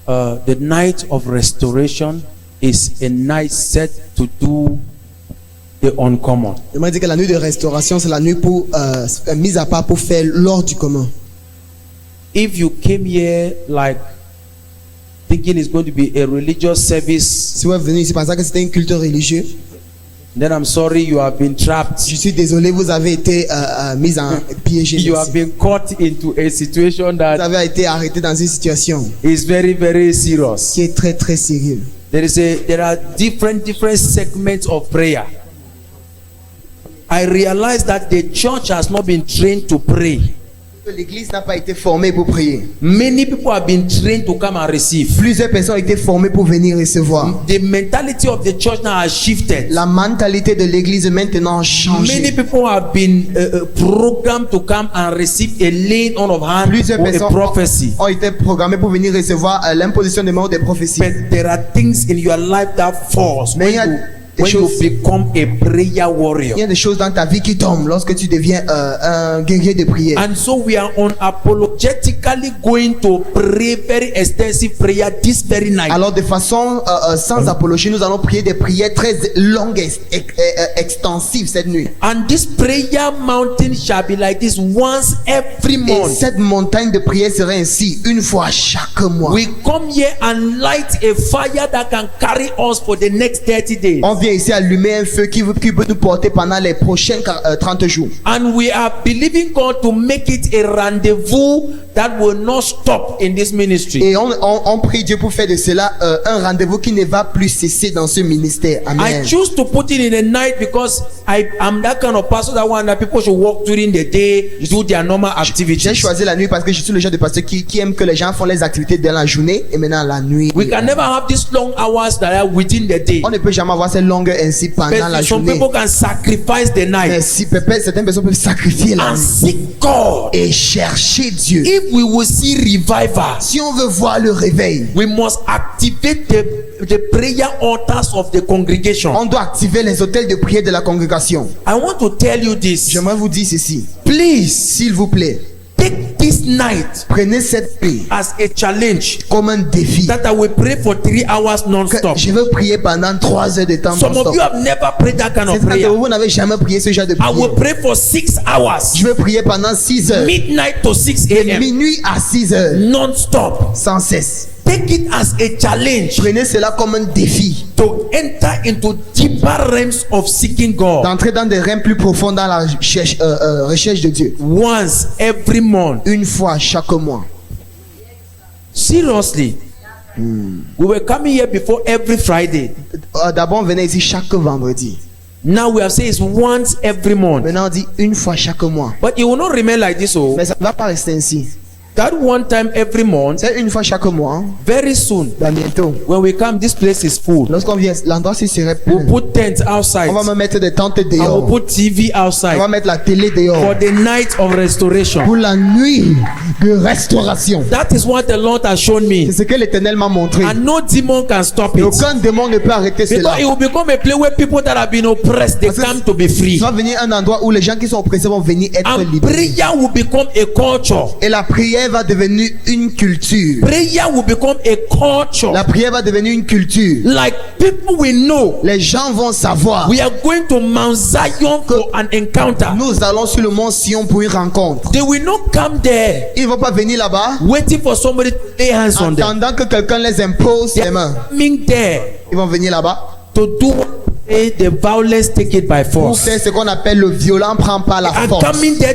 the night of restoration is a night set to do the uncommon. Il m'a dit que la nuit de restauration, c'est la nuit pour mise à part pour faire l'ordre du commun. If you came here like thinking it's going to be a religious service, Si vous êtes venu ici pensant que c'était un culte religieux, then I'm sorry you have been trapped. je suis désolé, vous avez été mis en piégé. You have been caught into a situation Vous that avez été arrêté dans une situation is very, very serious. qui est très très sérieuse. There are different segments of prayer. I realize that the church has not been trained to pray. L'église n'a pas été formée pour prier. Many people have been trained to come and receive. Plusieurs personnes ont été formées pour venir recevoir. The mentality of the church now has shifted. La mentalité de l'église maintenant a changé. Many people have been programmed to come and receive a laying on of hands Plusieurs or a personnes prophecy. ont été programmées pour venir recevoir l'imposition des mots des prophéties. But there are things in your life that falls Mais il y a des when you choses- become a prayer warrior. Il y a des choses dans ta vie qui tombent lorsque tu deviens un guerrier de prière. And so we are unapologetically going to pray very extensive prayer this very night. Alors de façon sans apologie, nous allons prier des prières très longues et extensives cette nuit. And this prayer mountain shall be like this once every Et month. cette montagne de prière sera ainsi une fois chaque mois. We come here and light a fire that can carry us for the next 30 days. On vient ici allumer un feu qui peut nous porter pendant les prochains 30 jours. And we are believing God to make it a rendezvous that will not stop in this ministry. Et on prie Dieu pour faire de cela un rendez-vous qui ne va plus cesser dans ce ministère. Amen. I choose to put it in the night because I'm that kind of pastor that want that people should walk during the day, do their normal J'ai activities. choisi la nuit parce que je suis le genre de pasteur qui aime que les gens font les activités dans la journée et maintenant la nuit. We can never have these long hours that are within the day. On ne peut jamais avoir ces longues ainsi pendant la But some journée. people can sacrifice the Mais night si certaines personnes peuvent sacrifier la and nuit seek God. et chercher Dieu. If we will see revival, Si on veut voir le réveil, we must activate the prayer altars of the congregation. on doit activer les hôtels de prière de la congrégation. I want to tell you this. J'aimerais vous dire ceci. Please S'il vous plaît, take this night prenez cette nuit as a challenge comme un défi. that I will pray for 3 hours Que non-stop. je veux prier pendant 3 heures de temps. Some of non-stop. you have never prayed that kind of Certains prayer. d'entre vous n'avez jamais prié ce genre de I will prière. pray for 6 hours, Je veux prier pendant 6 heures. midnight to 6 a.m. Minuit à 6 heures. non-stop. Sans cesse. Take it as a challenge Prenez cela comme un défi. to enter into deeper realms of seeking God. D'entrer dans des reins plus profonds dans la recherche de Dieu. Once every month. Une fois chaque mois. Seriously. We were coming here before every Friday. D'abord on venait ici chaque vendredi. Now we have said it's once every month. Maintenant on dit une fois chaque mois. But it will not remain like this. Oh, Mais ça ne va pas rester ainsi. that one time every month, C'est une fois chaque mois. Hein. very soon, Dans bientôt. when we come, this place is full. Lorsqu'on vient, l'endroit ci serait We'll plein. put tents outside. On va me mettre des tentes And we'll dehors. put TV On va outside mettre la télé for dehors. the night of restoration. Pour la nuit de restauration. That is what the Lord has shown me. C'est ce que l'Éternel m'a montré. And no demon can stop Et it. aucun démon ne peut arrêter cela. Because it will become a place where people that have been oppressed, they come to be free. Ça va venir un endroit où les gens qui sont oppressés vont venir être And libérés. prayer will become a culture. Et la prière va devenir une culture. Prayer will become a culture. La prière va devenir une culture. Like people will know Les gens vont savoir. we are going to Mount Zion for an encounter. Nous allons sur le mont Sion pour une rencontre. They will not come there Ils ne vont pas venir là-bas waiting for somebody to lay hands on them. attendant que quelqu'un les impose They les mains. are coming there Ils vont venir là-bas to do the violence, take it by pour force. faire ce qu'on appelle le violent prend par la And force. coming there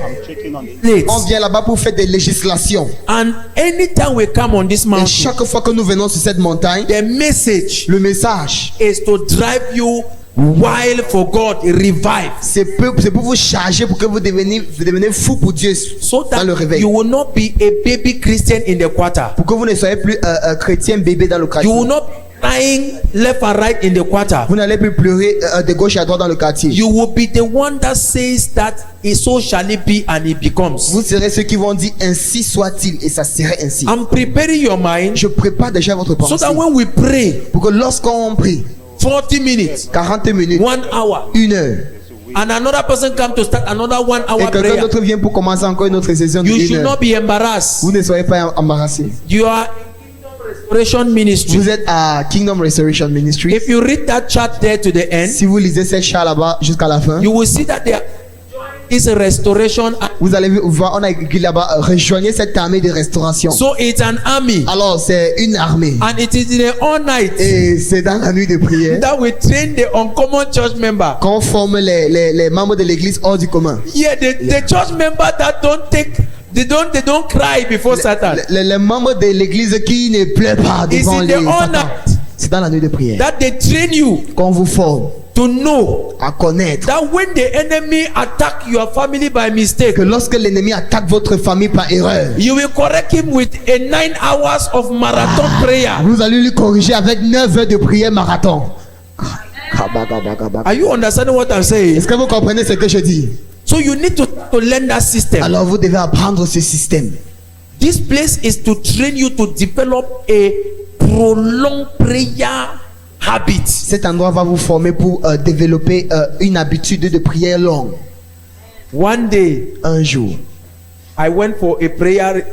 On late. vient là-bas pour faire des législations. And anytime we come on this Et mountain, chaque fois que nous venons sur cette montagne, the message le message, is to drive you wild for God, revive, c'est pour vous charger pour que vous devenez fou pour Dieu so dans le that réveil. you will not be a baby Christian in the quarter. Pour que vous ne soyez plus chrétien bébé dans le You quartier. will not be crying left and right in the quarter. Vous n'allez plus pleurer de gauche à droite dans le quartier. You will be the one that says that so shall it be and it becomes. Vous serez ceux qui vont dire ainsi soit-il et ça serait ainsi. I'm preparing your mind Je prépare déjà votre so pensée that when we pray pour que lorsqu'on prie 40 minutes, 40 minutes, 1 hour, 1 heure, and another person come to start another 1 et hour quelqu'un prayer, d'autre vient pour commencer encore une autre session de you 1 should heure, not be embarrassed. vous ne soyez pas embarrassé. You are Restoration Ministry. Vous êtes à Kingdom Restoration Ministry. If you read that chart there to the end, Si vous lisez cette charte là-bas jusqu'à la fin, you will see that there is a restoration. vous allez voir, on a écrit là-bas, rejoignez cette armée de restauration. So it's an army, Alors, c'est une armée. and it is in the all night Et c'est dans la nuit de prière that we train the uncommon church member. qu'on forme les membres de l'église hors du commun. Yeah, the church member that they don't cry before Satan. Les membres de l'église qui ne pleurent pas It's devant in les the all Satan. night C'est dans la nuit de prière that they train you qu'on vous forme to know à connaître that when the enemy attack your family by mistake, que lorsque l'ennemi attaque votre famille par erreur, you will correct him with a 9 hours of marathon prayer. vous allez lui corriger avec 9 heures de prière marathon. Are you understanding what I'm saying? Est-ce que vous comprenez ce que je dis? So you need to learn that system. Alors vous devez apprendre ce système. This place is to train you to develop a prolonged prayer habit. Cet endroit va vous former pour développer une habitude de prière longue. One day, Un jour, I went for a prayer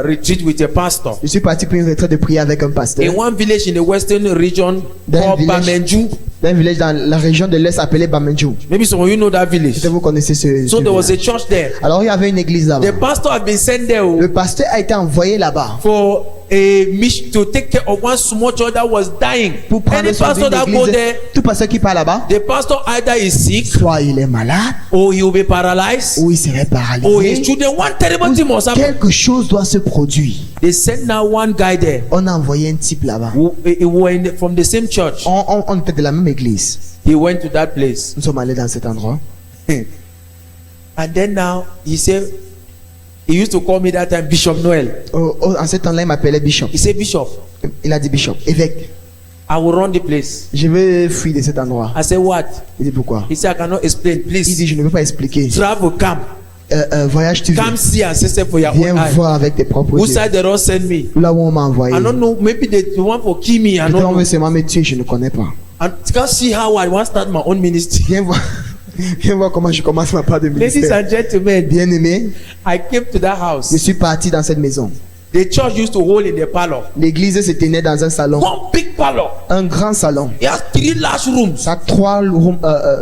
retreat with a pastor je suis parti pour une retraite de prière avec un pasteur in one village in the western region D'un called village. Bamenju. d'un village dans la région de l'Est appelé Bamenju. Maybe some of you know that village. Peut-être vous connaissez ce So there was a village. church there. Alors il y avait une église là-bas. The pastor had been sent there Le pasteur a été envoyé là-bas for a mission to take care of one small church that was dying. pour prendre Any soin pastor d'une that go église. there, Tout pasteur qui part là-bas, the pastor either is sick soit il est malade or he will be paralyzed ou il serait or his paralysé. children. One terrible thing must happen. Quelque chose doit se produire. They sent now one guy there On a envoyé un type là-bas. who were from the same church. On était de la même église. He went to that place. Nous sommes allés dans cet endroit. And then now he said, he used to call me that time Bishop Noel. En ce temps-là, il m'appelait Bishop. He said, Bishop, Il a dit Bishop, évêque, I will run the place. je vais fuir de cet endroit. I said, what? Il dit pourquoi? He said, I cannot explain. Il Please dit je ne peux pas expliquer. travel, come. Voyage, tu Come viens. see and see for your Viens own eye. voir avec tes propres Who yeux. side they don't send me? Là où on m'a envoyé. I don't know. Maybe they want for kill me. I Peut-être don't on know. veut seulement me tuer, je ne connais pas. And you can see how I want to start my own ministry. Viens voir, viens voir comment je commence ma part de Ladies ministère. and gentlemen, Bien aimé, I came to that je house. suis parti dans cette maison. The church used to hold in the parlor. L'église se tenait dans un salon, One big parlor. un grand salon. It has 3 large rooms Ça a 3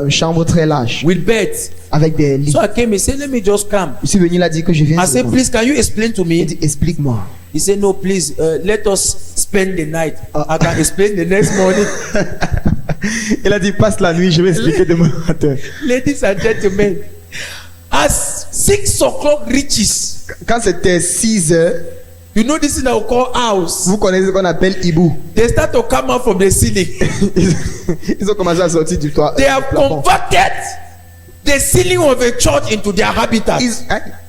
chambres très larges with beds. avec des lits. So I came and said, let me just come. Je suis venu là dire que je viens. I said, seulement. please, can you explain to Il me? dit explique-moi. He said, no, please, let us spend the night. I can explain the next morning. Il a dit passe la nuit, je vais expliquer demain matin. Ladies and gentlemen, as 6 o'clock reaches, Quand c'était 6 heures, you know this thing I will call house. vous connaissez ce qu'on appelle hibou. They start to come out from the ceiling. Ils ont commencé à sortir du toit. They du have plafond. converted the ceiling of a church into their habitat.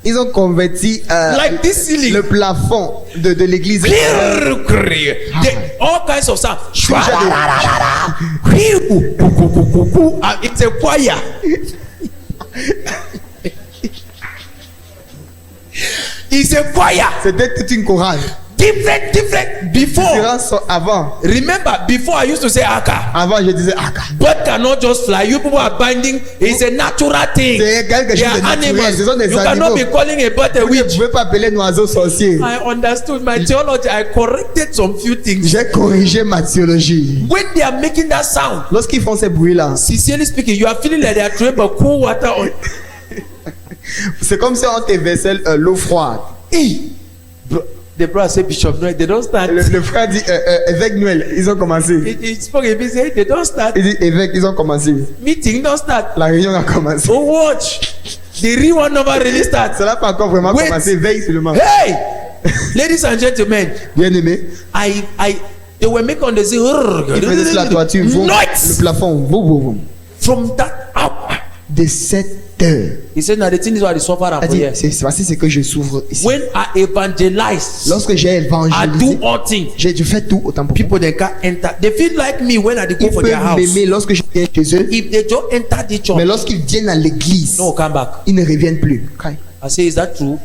Ils ont converti Like this ceiling. le plafond de l'église. Clear, clear. All kinds of sound. It's a choir. It's a choir. C'était toute une chorale. Different. Before, Avant, before I used to say Aka. avant je disais Aka. Bird cannot just fly. You people are binding. It's a natural thing. C'est quelque They chose de are naturel. Ce sont animals. des You cannot animaux. be calling a bird a Vous ne witch. pouvez pas appeler un oiseau sorcier. I understood my theology. I corrected some few things. J'ai corrigé ma théologie. When they are making that sound, Lorsqu'ils font ces bruits-là, sincerely speaking, you are feeling like they are throwing a cool water on. c'est comme si on te versait l'eau froide. The brother said, Bishop Noel, they don't start. Le frère dit évêque Noël, ils ont commencé. He spoke a bit, said, they don't start. Il dit évêque, ils ont commencé. Meeting don't start. La réunion a commencé. Oh, watch. The real one never really starts. Ça n'a pas encore vraiment Wait. commencé. Veille seulement. Hey, ladies and gentlemen, Bien aimé. they were making on the Ils faisaient sur la toiture. Le noise plafond. Boum. from that hour. De 7 heures. He said, now the thing is what I suffer Il a for dit, here. c'est voici ce que je souffre ici. When I evangelize, Lorsque j'ai I évangélisé, do all things. j'ai fait tout autant pour People they can enter. They feel like me when I go Ils for their peuvent house. m'aimer lorsque je viens chez eux, If they just enter the church, mais lorsqu'ils viennent à l'église, no come back. ils ne reviennent plus. I say, is that true?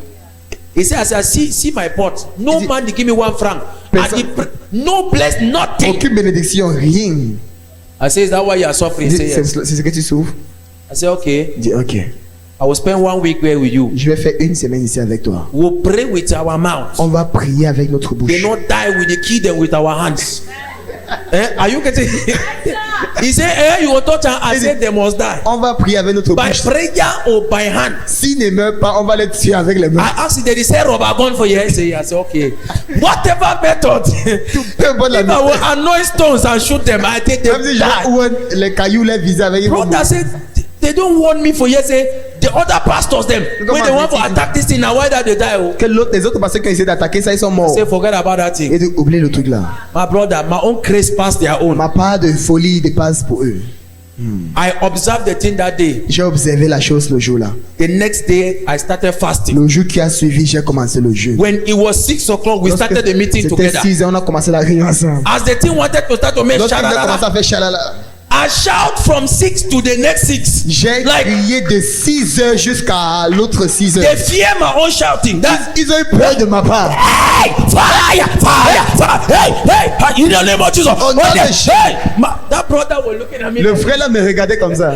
He said, I say, see my pot. No Is it- man they give me 1 franc. Person- No bless nothing. Aucune bénédiction, rien. I say, is that why you are suffering? Il He dit, say, yes. c'est ce que tu souffres. I say, okay. Il dit ok. I will spend 1 week there with you. Je vais faire une semaine ici avec toi. We'll pray with our mouth. On va prier avec notre They bouche. not die with the key them with our hands. Are you getting? He said, you will touch and I said they must die. On va prier avec notre By bouche. prayer or by hand. S'ils ne meurent pas, on va les tuer avec les mains. I asked if they say rubber gun for your head. Say, I say, okay. Whatever method. Peu importe la If I will anoint stones and shoot them, I take them. Même si je Die. ou les cailloux, les viser avec, ils vont Brother mourir. said, they don't want me for years. Say, the other pastors them Come when they on, want to meeting. attack this thing, now why that they die? Oh? Que les autres personnes qui ont essayé d'attaquer ça, ils sont morts. Say, forget about that thing. Et de oublier le truc là. My brother, my own craze past their own. Ma part de folie dépasse pour eux. I observed the thing that day. J'ai observé la chose le jour là. The next day, I started fasting. Le jour qui a suivi, j'ai commencé le jeûne. When it was 6 o'clock, we Lorsque started the meeting c'était together. 6 heures, on a commencé la réunion ensemble. As the team wanted to start to make Lorsqu'on a commencé shalala, à faire chalala, I shout from 6 to the next 6. j'ai Like crié de 6 heures jusqu'à l'autre 6 heures. they fear my own shouting. That Ils ont eu peur de ma part. hey, fire, fire, fire, hey, hey, in the name of Jesus. Oh, When no, they- the- hey, that brother was looking at me. Le like, frère là me regardait comme ça.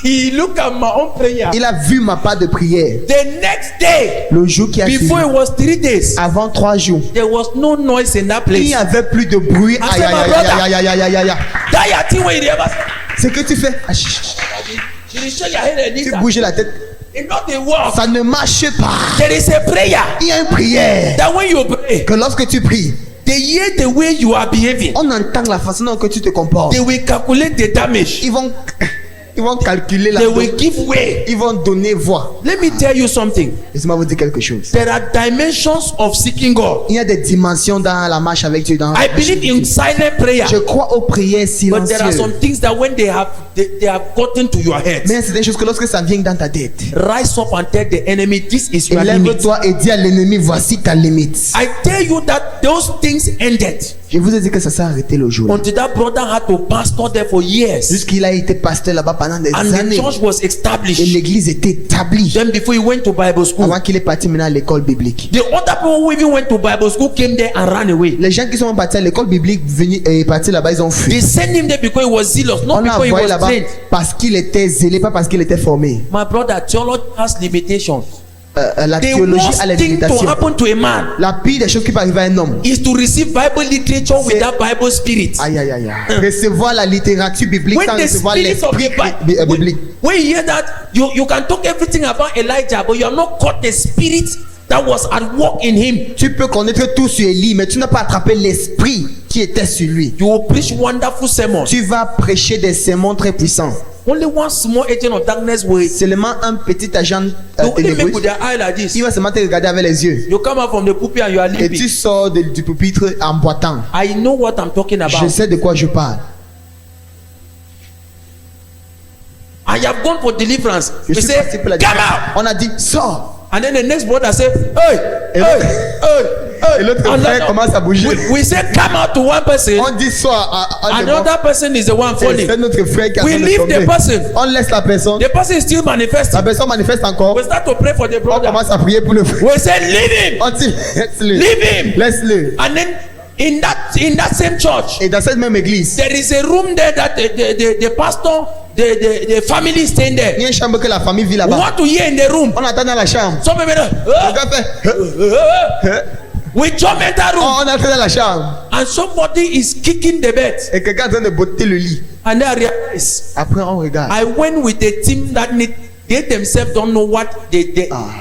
he looked at my own prayer. Il a vu ma part de prière. The next day, Le jour qui a suivi, before it was 3 days, avant 3 jours, there was no noise in that il place. n'y avait plus de bruit. Aïe, aïe, aïe, aïe, aïe, aïe, aïe, aïe, aïe. That your thing when you ever Ce que tu fais, ah, chut, chut, you dey shake your head and tu this. bouges la tête, It's not a walk. ça ne marche pas. There is a prayer Il y a une prière that when you pray, que lorsque tu pries, they hear the way you are behaving. on entend la façon dont que tu te comportes. They will calculate the damage. Ils vont calculer la They will give way. ils vont donner voix. Let me tell you something. Laissez-moi vous dire quelque chose. There are dimensions of seeking God. Il y a des dimensions dans la marche avec Dieu. Dans la I marche believe avec in Dieu. silent prayer. Je crois aux prières But there are some silencieuses. things that when they have gotten to your head, Mais c'est des choses que lorsque ça vient dans ta tête, rise up and tell the enemy this is your limit. élève-toi et dis à l'ennemi, voici ta limite. I tell you that those things ended Je vous ai dit que ça s'est arrêté le jour. until that brother had to pastor there for years, Jusqu'il a été pasteur là-bas pendant des and the années. church was Et established. l'église était établie. Then before he went to Bible school, Avant qu'il est parti maintenant à l'école biblique. the other people who even went to Bible school came there and ran away. Les gens qui sont partis à l'école biblique et partis là-bas, ils ont fui. They sent him there because he was zealous, not On l'a because he envoyé was là-bas trained. parce qu'il était zélé, pas parce qu'il était formé. My brother, theology has limitations. La The théologie a worst les thing to limitations. happen to a man La pire des choses qui peut arriver à un homme. is to receive Bible literature with C'est- that Bible spirit. Aïe, aïe, aïe, aïe. Recevoir la littérature biblique When sans the recevoir spirit of l'esprit the Bible, biblique. when you hear that, you can talk everything about Elijah, but you have not caught the spirit that was at work in him. Tu peux connaître tout sur Élie, mais tu n'as pas attrapé l'esprit qui était sur lui. You will preach wonderful sermons. Tu vas prêcher des sermons très puissants. Only one small agent of darkness will Seulement un petit agent they only make ténébreux. with their eye like this. Il va seulement te regarder avec les yeux. You come out from the pulpit and you are Et tu leaving. sors du pupitre en boitant. I know what I'm talking Je about. sais de quoi je parle. I have gone for deliverance. Je We suis say, parti pour la come délivrance. out. On a dit, sors. And then the next brother say, hey, Et hey, l'autre- hey. Et l'autre And frère then- commence à bouger. we say, come out to one person. On dit, sors à Another person is the one falling. c'est notre frère qui a We besoin de leave the tomber. person. On laisse la personne. The person is still La manifesting. personne manifeste encore. We start to pray for the On brother. commence à prier pour le frère. We say, leave him. On dit, laisse-le. Leave him. Laisse-le. And then in that same church, Et dans cette même église, there is a room there that the pastor, the family is staying il y there. a une chambre que la famille vit We là-bas. want to hear in the room. On attend dans la chambre. Some people Le gars fait, we jump in that room on entre dans la chambre. and somebody is kicking the bed. Et quelqu'un est en train de botter le lit. And then I realize Après, on regarde. I went with a team that they themselves don't know what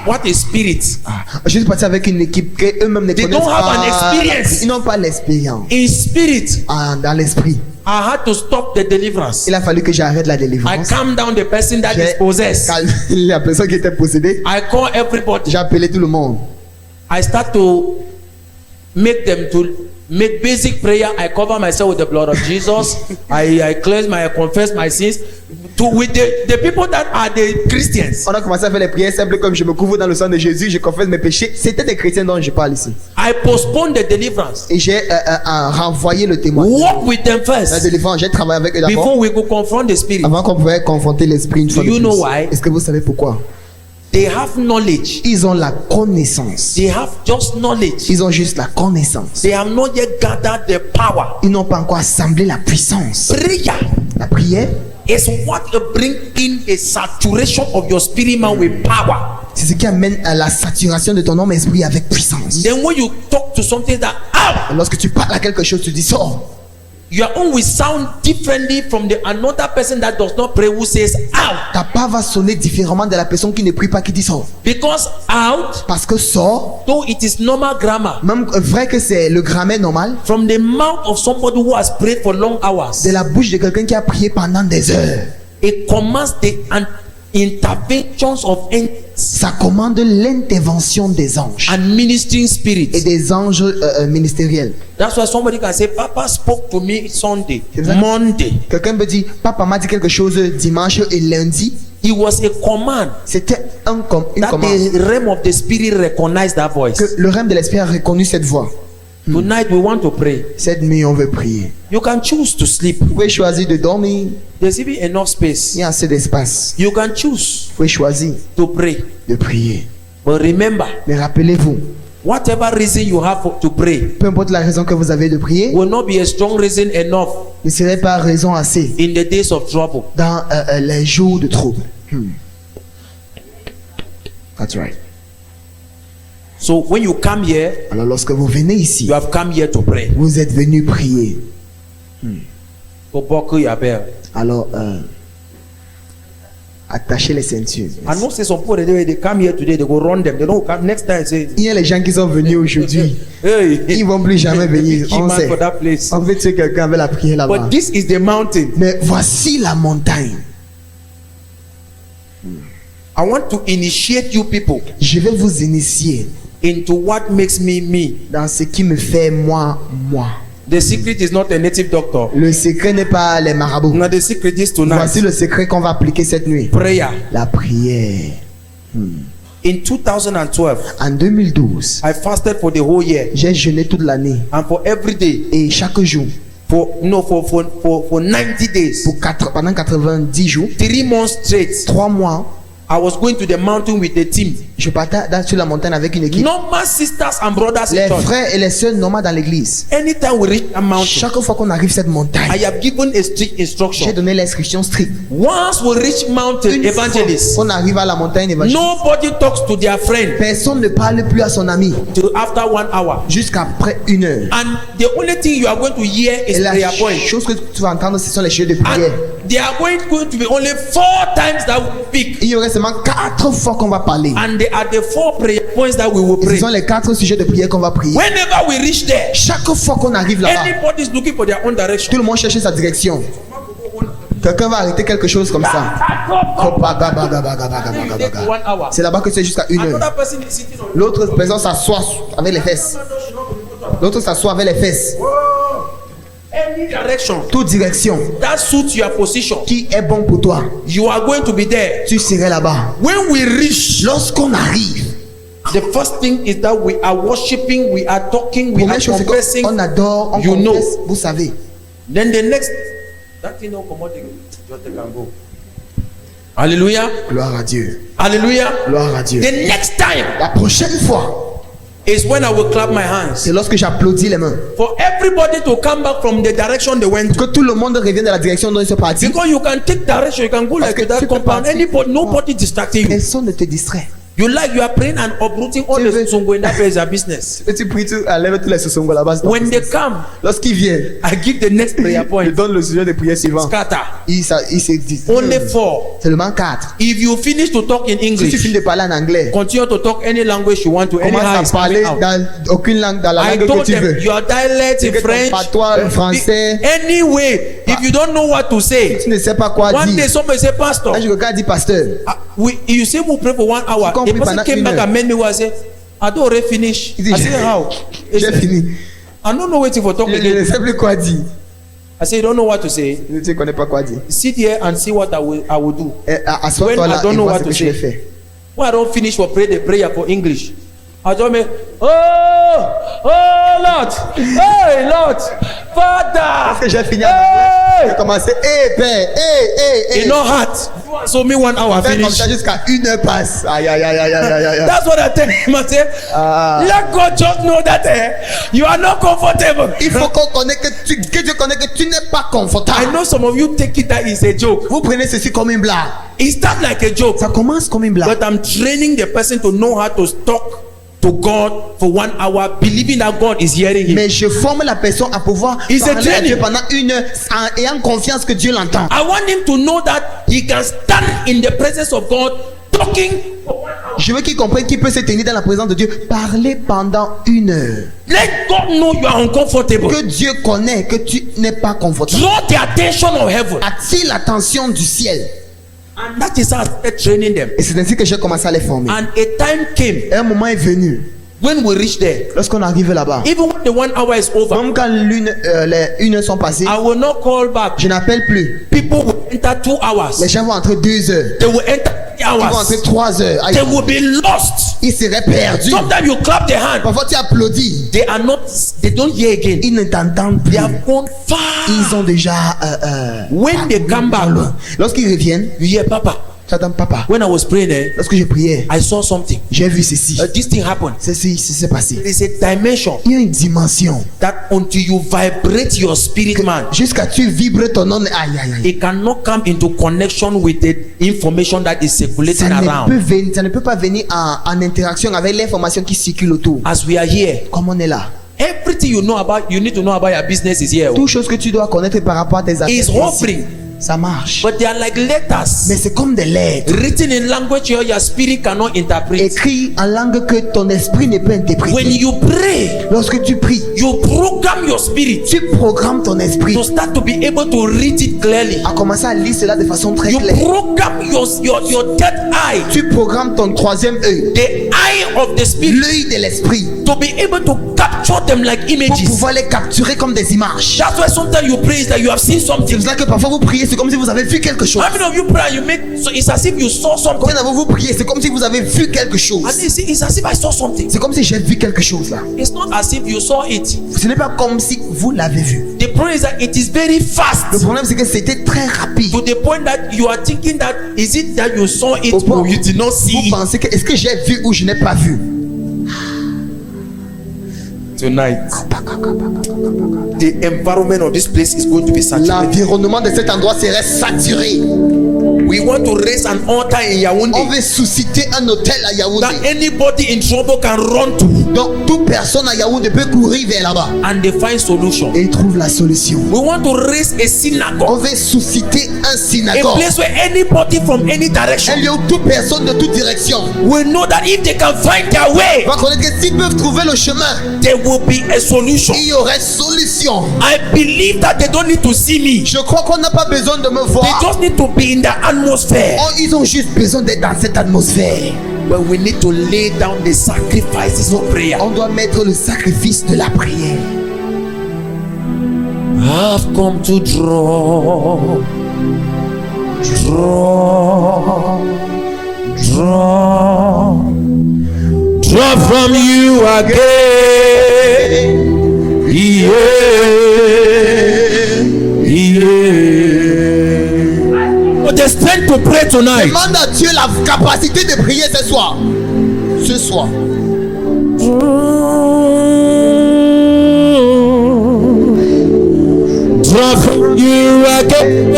what is spirit. Je suis parti avec une équipe que eux-mêmes ne They connaissent don't have pas. an experience. Ils n'ont pas l'expérience In spirit, dans l'esprit. I had to stop the deliverance. Il a fallu que j'arrête la I délivrance. calmed down the person that is J'ai possessed. calmé la personne qui était possédée. I call everybody. J'ai appelé tout le monde. I start to make them to make basic prayer. I cover myself with the blood of Jesus. I cleanse I confess my sins. With the people that are the Christians, On a commencé à faire les prières simples comme je me couvre dans le sang de Jésus, je confesse mes péchés. C'était des chrétiens dont je parle ici. I postpone the deliverance. Et j'ai renvoyé le témoin. Walk with them La first délivrance, j'ai travaillé avec eux d'abord. before we go confront the spirit. Avant qu'on pouvait confronter l'esprit une fois Do de you plus. know why? Est-ce que vous savez pourquoi? They have knowledge. Ils ont la connaissance. They have just knowledge. Ils ont juste la connaissance. They have not yet gathered the power. Ils n'ont pas encore assemblé la puissance. Prayer La prière is what bring in a saturation of your spirit man with power. C'est ce qui amène à la saturation de ton homme esprit avec puissance. Then when you talk to something that out, Et lorsque tu parles à quelque chose, tu dis sors. your own will sound differently from the another person that does not pray who says out. Ta part va sonner différemment de la personne qui ne prie pas, qui dit sors. Because out, Parce que sors, though it is normal grammar, même vrai que c'est le grammaire normal, from the mouth of somebody who has prayed for long hours, de la bouche de quelqu'un qui a prié pendant des heures, it commands the interventions of angels ça commande l'intervention des anges and ministering et spirits. des anges ministériels. That's why somebody can say, Papa spoke to me Sunday, C'est ça. Monday. Quelqu'un peut dire, papa m'a dit quelque chose dimanche et lundi. It was a command C'était une that commande. the realm of the spirit recognized that voice. Que le règne de l'esprit a reconnu cette voix. Tonight we want to pray. Cette nuit, on veut prier. You can choose to sleep. Vous pouvez choisir de dormir. There's even enough space. Il y a assez d'espace. You can choose Vous pouvez choisir to pray. de prier. But remember, Mais rappelez-vous, whatever reason you have to pray peu importe la raison que vous avez de prier, will not be a strong reason enough ne serait pas raison assez in the days of trouble. dans les jours de trouble. That's right. So when you come here, Alors lorsque vous venez ici, you have come here to pray. vous êtes venu prier. Go buckle your belt. Alors, attachez les ceintures. I know say some people they come here today, they go run them. They don't come next time say, Il y a les gens qui sont venus aujourd'hui. hey, Ils vont plus jamais venir. keep On man sait. for that place. On veut tuer quelqu'un avec la prière là-bas. But this is the mountain. Mais voici la montagne. I want to initiate you people Je vais vous initier into what makes me me. dans ce qui me fait moi. The secret is not a native doctor. Le secret n'est pas les marabouts. No, the secret is Voici tonight. le secret qu'on va appliquer cette nuit. Prayer. La prière. In 2012, En 2012, I fasted for the whole year j'ai jeûné toute l'année and for every day et chaque jour, for 90 days, pendant 90 jours, 3 months straight. 3 mois, I was going to the mountain with the team. je partais sur la montagne avec une équipe. Normal sisters and brothers in Les church. frères et les sœurs normaux dans l'église. Anytime we reach a mountain, Chaque fois qu'on arrive cette montagne, I have given a strict j'ai instruction. donné l'instruction stricte. Once we reach mountain, Une fois evangelist, qu'on arrive à la montagne évangéliste, nobody talks to their friend personne ne parle plus à son ami till after 1 hour. jusqu'après 1 heure. And the only thing you are going to hear Et is la prayer point. chose que tu vas entendre, ce sont les chants de And prière. there are going to be only 4 times that we speak. Il y aurait seulement 4 fois qu'on va parler. And they are the 4 prayer points that we will Et pray. ce sont les 4 sujets de prière qu'on va prier. Whenever we reach there, Chaque fois qu'on arrive là-bas, anybody is looking for their own tout direction. le monde cherche sa direction. Quelqu'un va arrêter quelque chose comme ça. C'est là-bas que c'est jusqu'à 1 heure. Another person is sitting on L'autre personne s'assoit avec les fesses. L'autre s'assoit avec les fesses. any direction Toute direction that suits your position. qui est bon pour toi, You are going to be there. tu serais là-bas. When we reach, Lorsqu'on arrive, the first thing is that we are worshiping, we are talking, we are première chose c'est confessing. qu'on adore, on You know. confesse, vous savez. Then the next, that thing don't come out again. Just take and go. Hallelujah. Gloire à Dieu. Hallelujah. Gloire à Dieu. The next time La prochaine fois, is when I will clap my hands c'est lorsque j'applaudis les mains. for everybody to come back from the direction they went to. Que tout le monde revienne dans la direction dont ils sont partis. Because you can take direction, you can go like que to that tu peux compound. partir. Anybody, nobody distracting you. Personne ne te distrait. You are praying and uprooting all Tu the veux- songo in that place is a business. Et tu pries, tu enlèves tous les sosongo là-bas. When they come, Lorsqu'ils viennent, I give the next prayer je point. donne le sujet de prière suivant. Scatter. Ils se disent Only 4. seulement 4. If you finish to talk in Si tu English, finis de parler en anglais, continue to talk any language you want to. Anyhow, commence it's à parler coming out. dans aucune langue, dans la I langue que told tu them veux. your dialect in Que ton French, patois, français. anyway. If you don't know what to say, Tu ne sais pas quoi one day dire. somebody say, Pastor, Là, je regarde, dit pasteur. you say we pray for 1 hour. Tu The compris person pendant came une back heure. and made me was say, I don't already finish. Il dit, I say how? He J'ai said, fini. I don't know waiting for talk Je ne again. sais plus quoi dire. I say you don't know what to say. Je ne connais pas quoi dire. Sit here and see what I will do. Assois-toi When I là don't et know vois what ce to que je vais say. faire. When I don't finish for pray the prayer for English, I told me, oh Lord, hey Lord, Father. Que j'ai fini. Hey! J'ai commencé, Père, In no heart. So me 1 hour Fais comme finish. ça jusqu'à 1 heure passe. Aïe, aïe, aïe, aïe, aïe, aïe. That's what I tell him. I say, let God just know that you are not comfortable. Il faut qu'on connaisse que Dieu connaît que tu n'es pas confortable. I know some of you take it that is a joke. Vous prenez ceci comme une blague. It starts like a joke. Ça commence comme une blague. But I'm training the person to know how to talk to God for 1 hour, believing that God is hearing him. Mais je forme la personne à pouvoir It's a parler à training. Dieu pendant 1 heure en ayant confiance que Dieu l'entend. I want him to know that he can stand in the presence of God talking. Je veux qu'il comprenne qu'il peut se tenir dans la présence de Dieu, parler pendant 1 heure. Let God know you are uncomfortable. Que Dieu connaît que tu n'es pas confortable. Draw the attention of heaven. Attire l'attention du ciel. And that is how I started training them. Et c'est ainsi que j'ai commencé à les former. And a time came Un moment est venu, when we reached there. lorsqu'on arrive là-bas, Even when the 1 hour is over, même quand les 1 heure sont passées, I will not call back. je n'appelle plus. People will enter 2 hours. Les gens vont entrer 2 heures. They will enter 3 Ils vont entrer hours. 3 heures. Aïe. They will be lost. Ils seraient perdus. Sometimes you clap the hand. Parfois tu applaudis. They don't hear again. Ils ne t'entendent They plus. have gone far. Ils ont déjà When they come back, loin. Lorsqu'ils reviennent, you hear Papa. j'attends papa. When I was praying, Lorsque je priais, I saw something. j'ai vu ceci. This thing happened. Ceci s'est passé. There is a dimension Il y a une dimension. that until you vibrate your spirit man, Jusqu'à tu vibres ton nom. Aïe, aïe, aïe. it cannot come into connection with the information that is circulating around. Ça ne peut pas venir en interaction avec l'information qui circule autour. As we are here, Comme on est là. everything you need to know about your business is here. Toute chose que tu dois connaître par rapport à tes affaires. It's hovering, Ça marche. but they are like Mais letters c'est comme des lettres. written in language your spirit cannot interpret. Écrit en langue que ton esprit ne peut When interpréter. you pray, Lorsque tu pries, you program your spirit tu programmes ton esprit to start to be able to read it clearly. à commencer à lire cela de façon très You claire. program your third eye, Tu programmes ton troisième œil, the eye of the spirit, l'œil de l'esprit, to be able to capture them like pour images. pouvoir les capturer comme des images. That's why sometimes you pray is that you have seen C'est something. pour cela que parfois vous priez, c'est comme si vous avez vu quelque chose. How many of you pray and you make so it's as if you saw something? Combien d'avez-vous prié? C'est comme si vous avez vu quelque chose. And it's as if I saw something. C'est comme si j'ai vu quelque chose là. It's not as if you saw it. Ce n'est pas comme si vous l'avez vu. The problem is that it is very Le fast problème c'est que c'était très rapide. to the point that you are thinking that is it that you saw it Au point or you did not see vous it. pensez que est-ce que j'ai vu ou je n'ai pas vu? Tonight, the environment of this place is going to be saturated. L'environnement de cet endroit serait saturé. We want to raise an altar in On Yaoundé veut susciter un hôtel à that Yaoundé. anybody in trouble can run to Donc toute personne à Yaoundé peut courir vers là-bas and they find solution. et trouve la solution. We want to raise a On synagogue, veut susciter un a synagogue. place where anybody from any direction Un lieu où toute personne de toute direction will know that if they can find their way, va connaître que s'ils peuvent trouver le chemin, there will be a solution. il y aurait solution. I believe that they don't need to see me. Je crois qu'on n'a pas besoin de me They voir. just need to be in the atmosphere. Oh, ils ont juste besoin d'être dans cette atmosphère. But we need to lay down the sacrifices of prayer. On doit mettre le sacrifice de la prière. I've come to draw, draw from you again. But the strength to pray tonight. Demande à Dieu la capacité de prier ce soir. Ce soir. Draw from you again.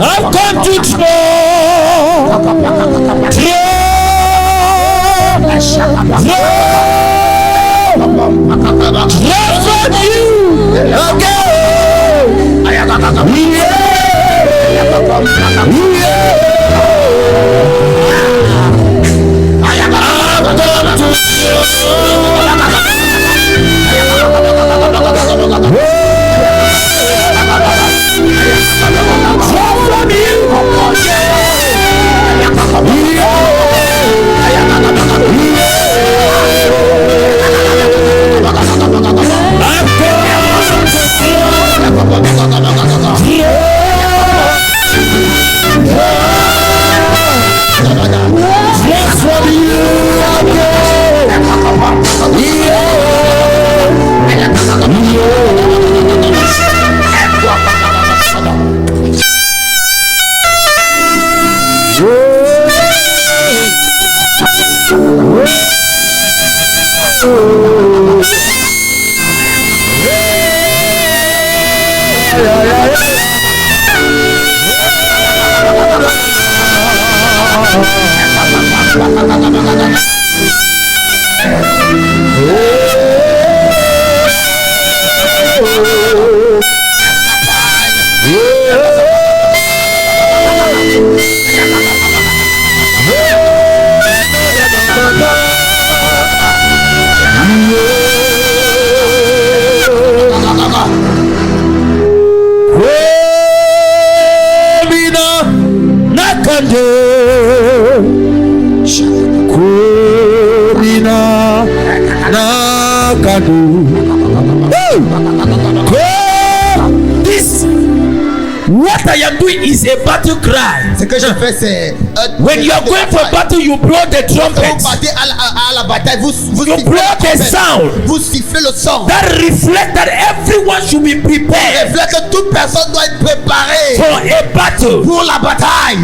I've come to draw from you Just for you again. This, what I am doing is a battle cry. Ce que je fais, c'est when you are going for battle, you blow the trumpet. Vous battez à la bataille, vous you blow the sound. Vous sifflez le son. That reflect that everyone should be prepared. Reflète que toute personne doit être préparée for a battle. Pour la bataille.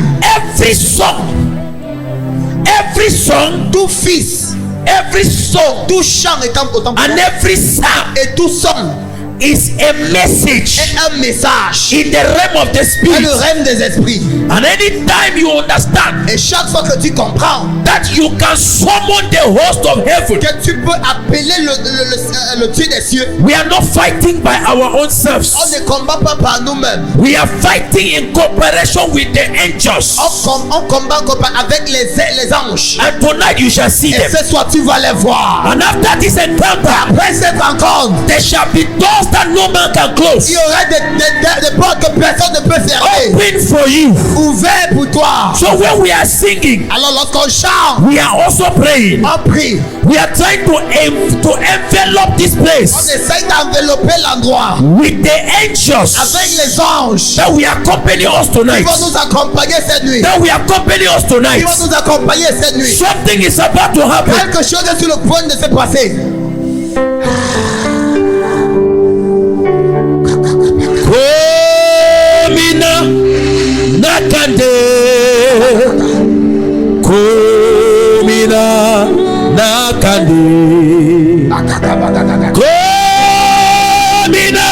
Every song, tout fils, every song, tout chant est autant and every sound, et tout son is a message. Est un message in the realm of the spirit. Le règne des esprits. And anytime you understand, et chaque fois que tu comprends, that you can summon the host of heaven, que tu peux appeler le Dieu des cieux. We are not fighting by our own selves. On ne combat pas par nous-mêmes. We are fighting in cooperation with the angels. On combat avec les anges. And tonight you shall see them. Et ce soir tu vas les voir. And after this encounter, après cette rencontre, there shall be doors that no man can close. Il y aura des portes que personne ne peut fermer. Open for you. Ouvert pour toi. So when we are singing, alors lorsqu'on chante, we are also praying. On prie. We are trying to envelop this place. On essaie d'envelopper l'endroit. With the angels. Avec les anges. That we accompany us tonight. Ils vont nous accompagner cette nuit. That we accompany us tonight. Ils vont nous accompagner cette nuit. Something is about to happen. Quelque chose est sur le point de se passer. Komina nakande, komina nakande, komina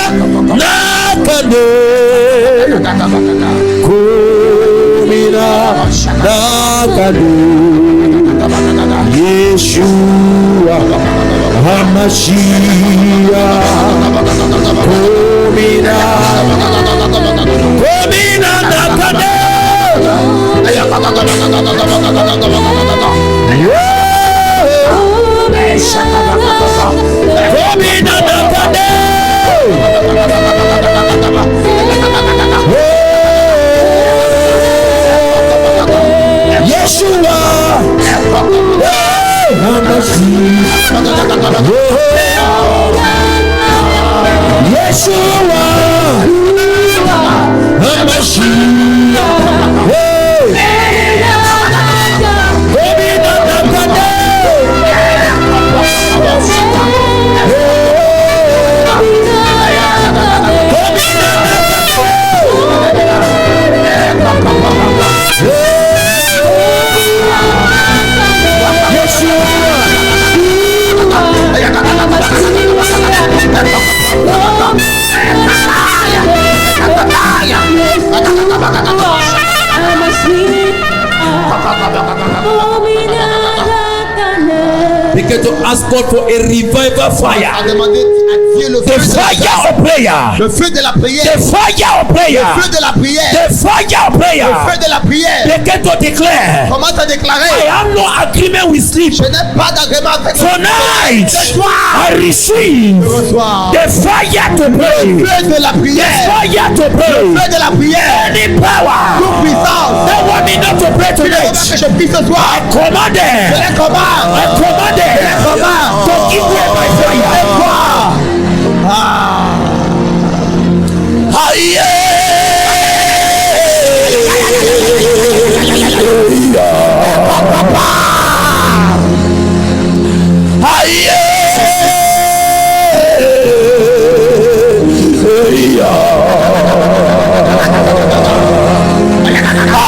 nakande, komina nakande. Yeshua HaMashiach, komina nakande. Komina nakande. Yeshua HaMashiach, Yeshua begin to ask God for a revival fire. The fire of prayer. Le feu de la prière. The fire of prayer. Le feu de la prière. The fire of prayer. Le feu de la prière. Begin to declare. Commence à déclarer. I have no agreement with sleep. Je n'ai pas d'agrément avec tonight. I receive the fire to pray. Le feu de la prière. The fire to pray. Le feu de la prière. Any power. Toute puissance. That want me not to pray tonight. Que je prie ce soir. I command them. Je les commande. I command them. Je les commande. To give way my fire.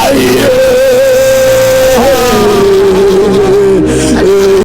Aïe.